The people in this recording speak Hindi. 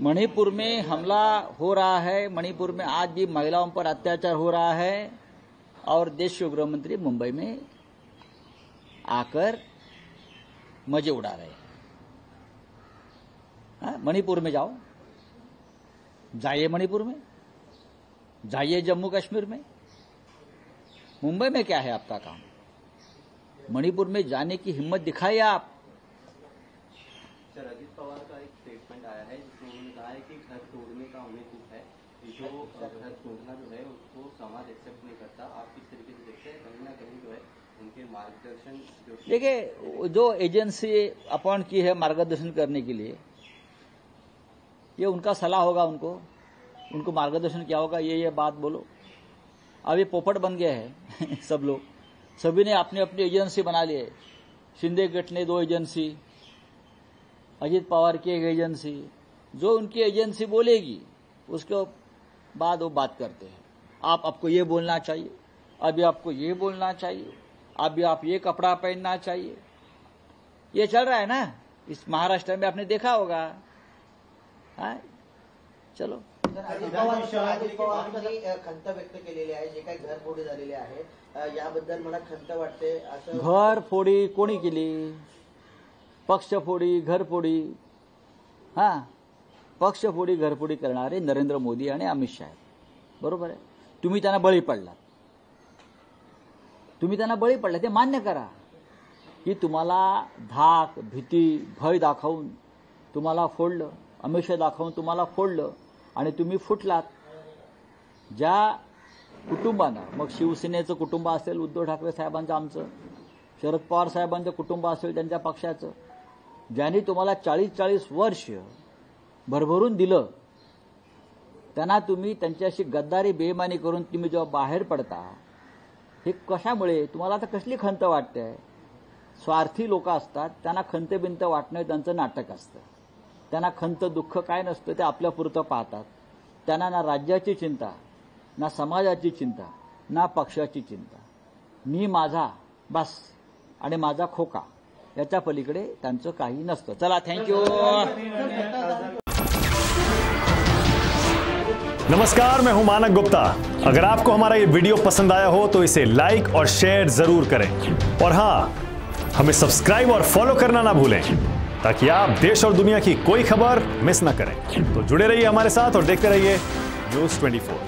मणिपुर में हमला हो रहा है, मणिपुर में आज भी महिलाओं पर अत्याचार हो रहा है और देश के गृह मंत्री मुंबई में आकर मजे उड़ा रहे हैं। मणिपुर में जाओ, जाइए मणिपुर में, जाइए जम्मू कश्मीर में। मुंबई में क्या है आपका काम? मणिपुर में जाने की हिम्मत दिखाइए आप। सर, अजित पवार का एक स्टेटमेंट आया है जिसमें उन्होंने कहा है कि घर तोड़ने का उन्हें दुख है, जो घर तोड़ना जो है उसको समाज एक्सेप्ट नहीं करता। आप किस तरीके से देखते हैं? कहीं ना कहीं जो है उनके मार्गदर्शन जो, देखिए, जो एजेंसी अपॉइंट की है मार्गदर्शन करने के लिए, ये उनका सलाह होगा। उनको मार्गदर्शन क्या होगा, ये बात बोलो। अभी पोपट बन गए हैं सब लोग, सभी ने अपनी अपनी एजेंसी बना लिए। शिंदे गट ने 2 एजेंसी, अजित पवार की 1 एजेंसी। जो उनकी एजेंसी बोलेगी उसके बाद वो बात करते हैं। आपको ये बोलना चाहिए, अभी आपको ये बोलना चाहिए, अभी आप ये कपड़ा पहनना चाहिए। ये चल रहा है ना इस महाराष्ट्र में, आपने देखा होगा। हाँ, चलो। खंत व्यक्त केलेली आहे, जे काही घरफोडी झालेली आहे याबद्दल मला खंत वाटते असं. घरफोडी कोणी केली? पक्षफोडी, घरफोडी. पक्षफोडी घरफोडी करणारे नरेंद्र मोदी आणि अमित शाह आहेत, बरोबर आहे. तुम्ही त्यांना बळी पडला, ते मान्य करा की तुम्हाला धाक, भीती, भय दाखवून तुम्हाला फोडलं, अमिष दाखवून तुम्हाला फोडलं आणि तुम्ही फुटलात. ज्या कुटुंबानं, मग शिवसेनेचं कुटुंब असेल, उद्धव ठाकरे साहेबांचं, आमचं, शरद पवार साहेबांचं कुटुंब असेल, त्यांच्या पक्षाचं, ज्यांनी तुम्हाला 40-40 वर्ष भरभरून दिलं, त्यांना तुम्ही त्यांच्याशी गद्दारी, बेईमानी करून तुम्ही जेव्हा बाहेर पडता, हे कशामुळे? तुम्हाला आता कसली खंत वाटते? स्वार्थी लोक असतात, त्यांना खंत-बिंत वाटणं त्यांचं नाटक असतं. त्यांना खंत, दुःख काय नसतं, ते आपल्यापुरतं पाहतात. त्यांना ना राज्याची चिंता, ना समाजाची चिंता, ना पक्षाची चिंता. मी माझा बस आणि माझा खोका, याच्या पलीकडे त्यांचं काही नसतं. चला, थँक्यू. नमस्कार, मैं हूं मानक गुप्ता। अगर आपको हमारा ये वीडियो पसंद आया हो तो इसे लाइक और शेयर जरूर करें, और हां, हमें सब्सक्राइब और फॉलो करना ना भूलें ताकि आप देश और दुनिया की कोई खबर मिस ना करें। तो जुड़े रहिए हमारे साथ और देखते रहिए न्यूज़ 24।